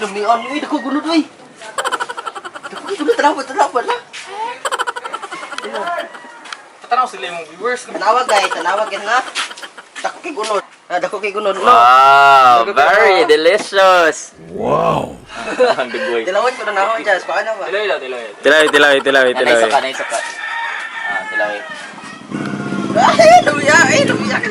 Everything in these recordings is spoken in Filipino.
Lumian, uy, dako gunod, uy. Dako gunod, tanawan na. Patanaw sila yung viewers. Tanawag yan nga. Dako kay gunod. Dako kay gunod. Wow, very delicious. Wow. Ang dugoy. Dilawin ko na ako dyan. Paano ba? Tilawi. Naisa ka. Tilawi. Ay, lumiya ka.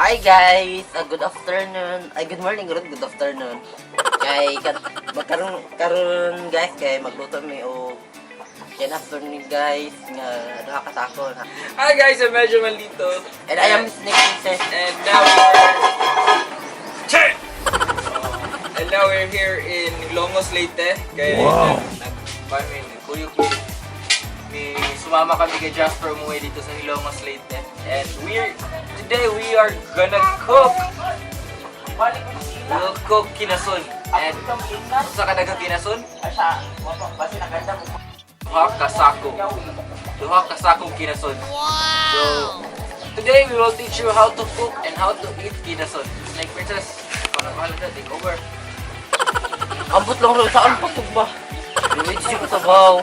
Hi guys, good afternoon. Good morning, good afternoon. Magkaroon guys kay magluto mi o yan afternoon guys nga duha ka sakon. Hi guys, I'm medyo malito. And I am Snake Princess. And now we're here in Ilongos Leyte. Kaya ni sumama kami kay Jasper umuwi dito sa Ilongos Leyte. And today we are gonna cook. We'll cook kinason. And sa kadagang kinason? Duha kasakong kinason. So today we will teach you how to cook and how to eat kinason. Snake Princess, ikaw na bahala na, take over. Ambot lang rin saan pagkog ba? Luigi ko sa baw.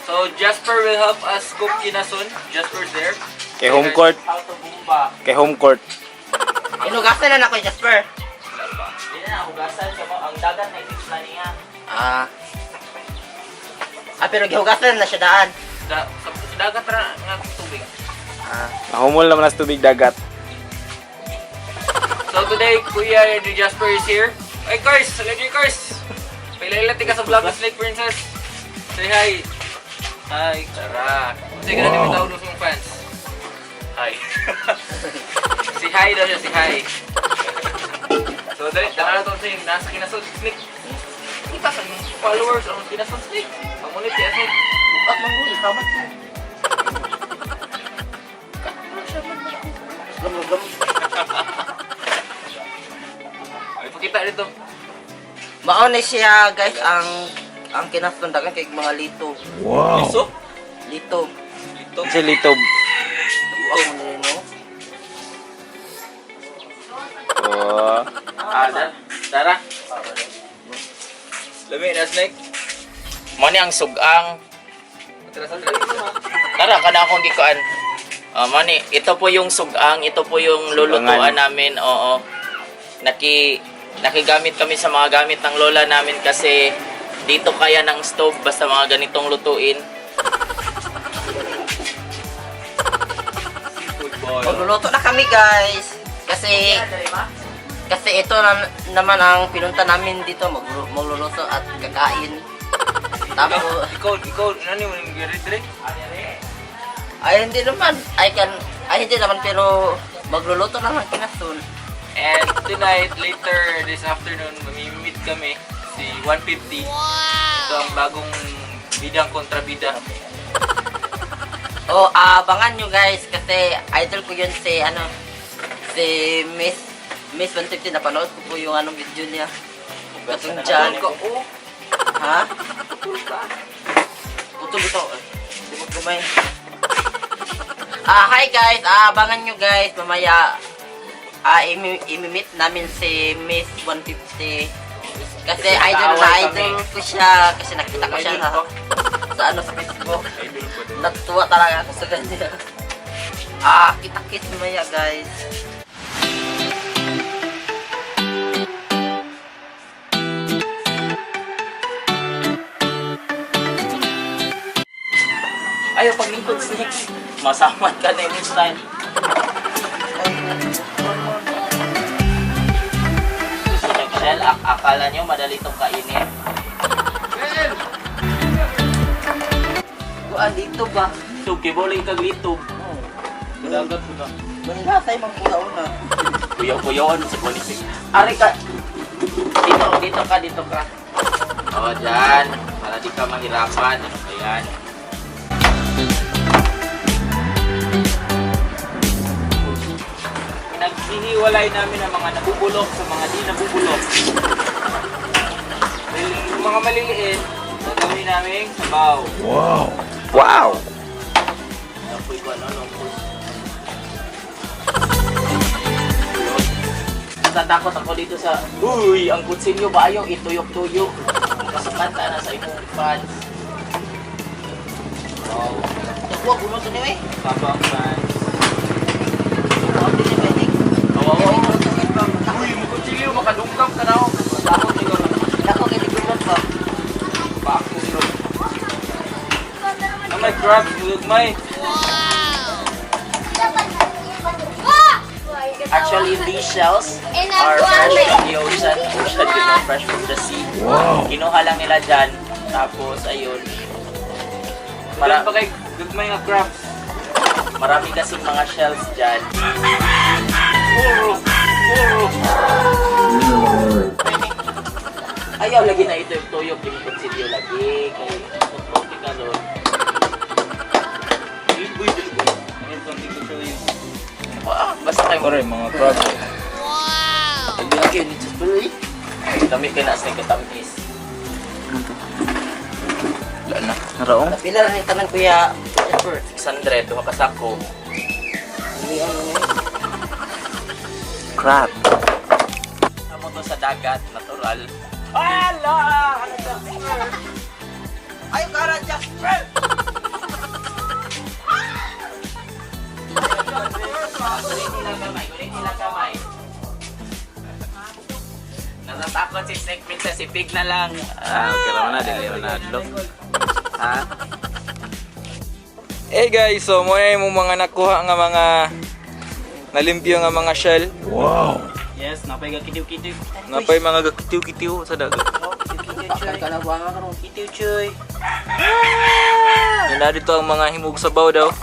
So Jasper will help us cook kinason. Jasper's there. Kay home court. How to bumba. Kay home court. Inugasan na ako, Jasper. Hindi na hugasan siya mo. Ang dagat na i-fix na niya. Pero gihugasan na siya daan. Sa dagat na nga tubig. Nahumol naman ang tubig dagat. So today, Kuya ni Jasper is here. Hey Kars! Salagi Kars! Pailalati ka sa vlog ng Snake Princess. Say hi! Hi! Tara! Sige na naman tawag sa mga fans. Hi! Si hi daw siya, si hi! So dali, tara na ito sa nasa kinason Snake. Kita sa followers ang kinason Snake. Pamunit siya sa Bukat lang rin, kamat ko. Gam. Ay, pakita dito. Mauna siya guys ang kinastundagan kay mga lito. Wow. Iso? Lito. Lito? Si Litob. Ang mo no? Oh. Tara. Lami na Snake. Mo ni ang sugang. Tara kana akong gikuan. Mani, ito po yung sugang, ito po yung lulutuan namin. Oo. Nakigamit kami sa mga gamit ng lola namin kasi dito kaya ng stove basta mga ganitong lutuin. Magluluto na kami guys. Kasi ito naman ang pinunta namin dito, magluluto at kakain. Tapos Ikaw, ano mo nang dire? hindi naman pero magluluto na lang kinasun. And tonight, later this afternoon, mamimit kami si 150. Ito ang bagong bidang kontrabida. Abangan nyo guys kasi idol ko yun si Miss 150. Napanood ko po yung video niya. Katong dyan. Ha? Putol ito. Hindi mo kumay. Hi guys, abangan nyo guys. Mamaya imimit namin si Miss 150. Kasi idol ko siya. Kasi nakita ko siya sa Facebook. Natuwa talaga ako sa kanya. Kita-kit mamaya guys. Ayaw paglingkod Snake. Masamat ka na next time. Shell, akala nyo madali itong kainin. kuan dito ba? So, kibole ka glitog. Dagat ko na. Manasay mang una. Kuyaw-kuyawan sa quality. Ari ka. Dito ka. O, dyan. Para di ka mahirapan. Ayan. Naghihiwalay namin ang mga nabubulok sa mga di nabubulok. Yung mga maliliit, gagawin namin sabaw. Wow! Apoy ko ano. Natatakot ako dito sa, uy, ang kutsilyo ba ayaw ituyok-tuyok. Kasakanta na sa imong fans. Wow. Huwag uno sa niyo eh. Sabang fans. Huwag din yung wedding. Uy, ang kutsilyo, makadungkap ka na ako. Takot siguro. Ako ginigunod ba? Back to zero. Oh my crabs, may. Actually, these shells are fresh from the ocean. Ocean, you know, fresh from the sea. Wow! Kinuha lang nila dyan. Tapos, ayun. Para pa kay gagmay nga crabs. Marami kasing mga shells dyan. Ayaw lagi na ito yung tuyok, yung kutsilyo lagi. Kaya, konti ka doon. Diliboy. Ngayon, konti ko show you. Basta kayo mga crabs. Hindi lagi yun dito pero eh. Dami kayo na sa katamis. Wala na. Naraong? Pila na yung tanan kuya. 600, duha ka sako. Hindi ano eh. Crap. Amo to sa dagat, natural. Ala! Ano to? Ay, kara Jasper! Kulit nilang kamay. Natatakot si Snake Princess, si Pig na lang. Okay naman na, dili naman na adlok. Ha? Hey guys, so mo na yung mga nakuha nga mga nalimpyo nga mga shell. Yes, napay ka kitiw-kitiw. Napay mga gakitiw-kitiw sa dagat. Bakal ka na ba nga karong kitiw choy. Yan na dito ang mga himog sabaw daw.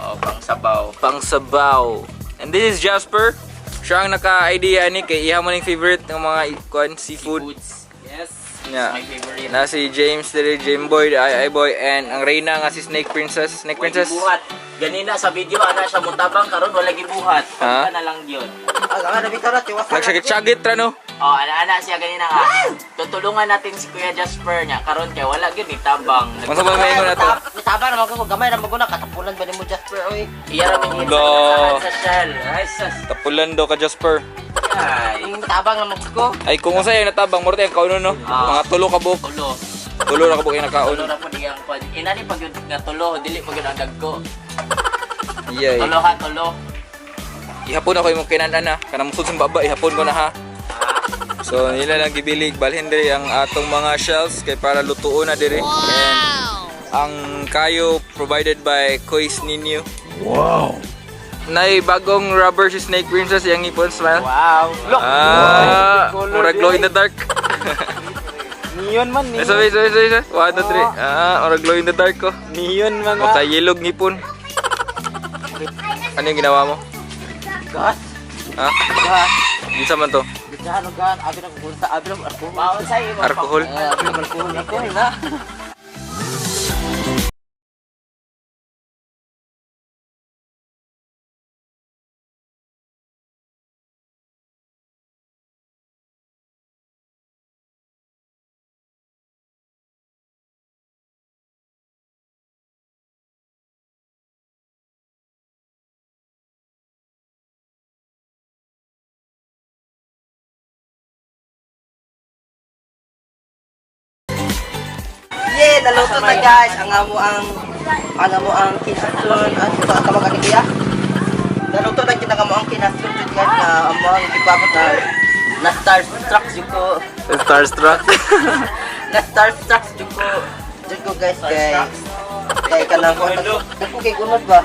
Oh, pang sabaw. Pang sabaw. And this is Jasper. Siya ang naka-idea ni kay iha mo ning favorite ng mga seafood. Foods. Yes. Yeah. My favorite. Na si James, dili Jameboy, Ay Boy, and ang reyna nga si Snake Princess. Snake Princess. Buhat. Ganina sa video, ana siya mutabang karon wala gibuhat. Ha? Ano na lang yun. Ang nabitaw na tiwas. Nagsagit-sagit ra no. Oh, ana siya ganina nga. Tutulungan natin si Kuya Jasper niya karon kay wala gyud ni tabang. Masa ba may na to? Nitaba naman ko gamay na maguna katapulan ba nimo Jasper oy. Iya ra min Lo. sa shell. Ay sus. Tapulan daw ka Jasper. Ay. Yung tabang naman ko. Ay kung usay natabang mo rin kauno no. Mga tulo ka buok. Tulo. Tulo ra ka buok yung nakaon. Tulo ra po diyang pag inani pag yun nga tulo dili pag yun ang dagko. Iyay. Tulo ha tulo. Ihapon ako yung kinanan na. Kanang musod sa baba, ihapon ko na ha. So nila lang gibilig balhin diri ang atong mga shells kay para lutuon na diri. And ang kayo provided by Kois Ninyo. Wow. Nay bagong rubber si Snake Princess yang ipon smile. Wow. Murag glow in the dark. Neon man Isa. 1, 2, 3. Murag glow in the dark ko. Neon mga. O kay yellow ngipon. Ano yung ginawa mo? Gas. Ha? Gas. Gisa man to? Bisahan og gas. Abi na kugunta, abi na alcohol. Bawal sa iyo. Alcohol? Abi na alcohol ako na. Yeah, naluto na guys. Ang amo ang kinasun at ito ang tawag ni Kuya. Naluto na kinang amo ang kinasun jud guys na amo ang gipabot na starstruck jud ko. Starstruck. Na starstruck jud ko. Jud ko guys kay kanang ko ako kay gunod ba.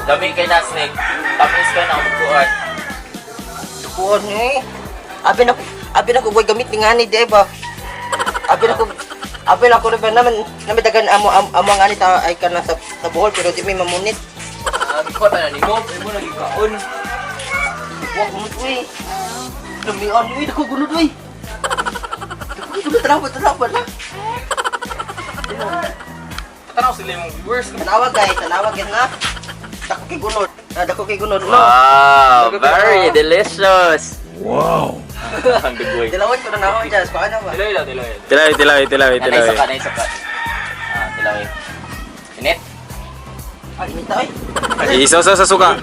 Dami kay na Snake. Tapos ka na umukuan. Kuon ni. Abi na ko boy gamit ni ngani di ba. Abi na ko Apil ako rin ba naman dagan amo ang anita ay ka na sa buhol pero di may mamunit. Ko ta na ni mo, mo nang ikaon. Wag gunod uy. Lumian uy, dako gunod uy. Dako trapo na. Tanaw sila yung viewers. Tanawag guys, tanawag yan ha. Dako kay gunod. Dako kay gunod no. Wow, very delicious. Wow. Ang good boy. Dilawat ko na nawag dyan. Paano ba? Tilaw. Tilaway. Naisa ka. Tilaw. Init. Ay, inita ay. Isaw sa suka.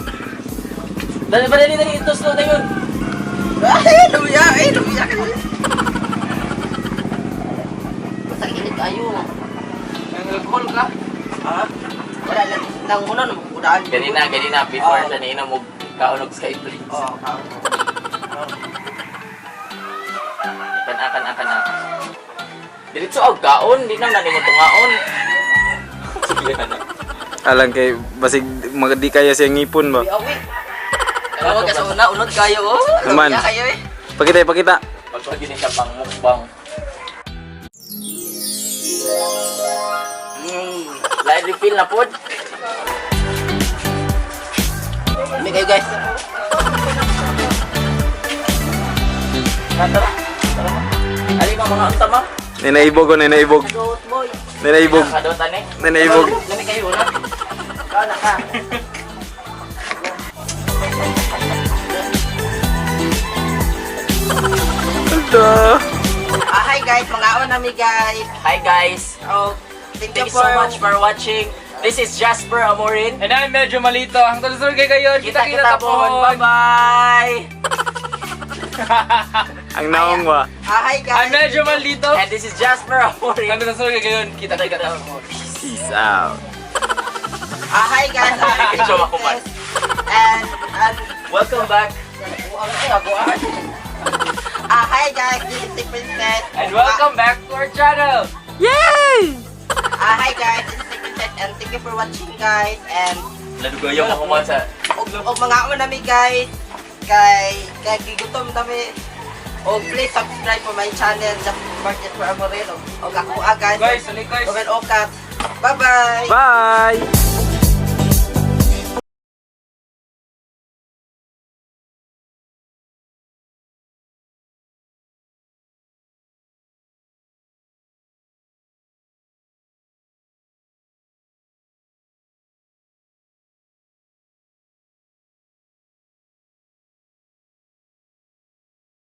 Dali, ito slow tayo yun. Ay, lumiya ka na. Basta init kayo. Nag-call ka? Ha? Wala lang. Nang muna na magkudaan. Ganina, before sa nina mo kaunog sa please. Oo, Akan. Diretso og kaon, di nang nani mo tungaon. Sige na. Alang kay basig magdi kaya siya ngipon ba. awi. Tawag ka sa una, unod kayo oh. Naman. Lumiya kayo eh. Pakita. Magpagini siya pang mukbang. Live refill na pod. Kami kayo guys. Tara. Ali ka mga untama. Ninaibog. Goat boy. Kadotan eh. Ninaibog. Kami kayo na. Kana ka. Hi guys, mga nami guys. Hi guys. Oh, thank Thank you so much for watching. This is Jasper Amorin. And I'm medyo malito. Hanggang sa kay kayo. Kita po. Bye-bye. Ang naong ba? Hi I'm guys. medyo malito. And this is Jasper Amorin. Hanggang sa kay kayo. Kita po. Peace out. Hi guys. Medyo makuman. And Welcome back. hi guys, this is the Princess. And welcome back to our channel. Hi guys, this is the Princess and thank you for watching guys. And Ladugayo mo kuman sa og mga nami guys. Kay gigutom nami. Og please subscribe for my channel, Just for Amoreno. Og ako guys. Guys, guys. Okat. Bye-bye. Bye.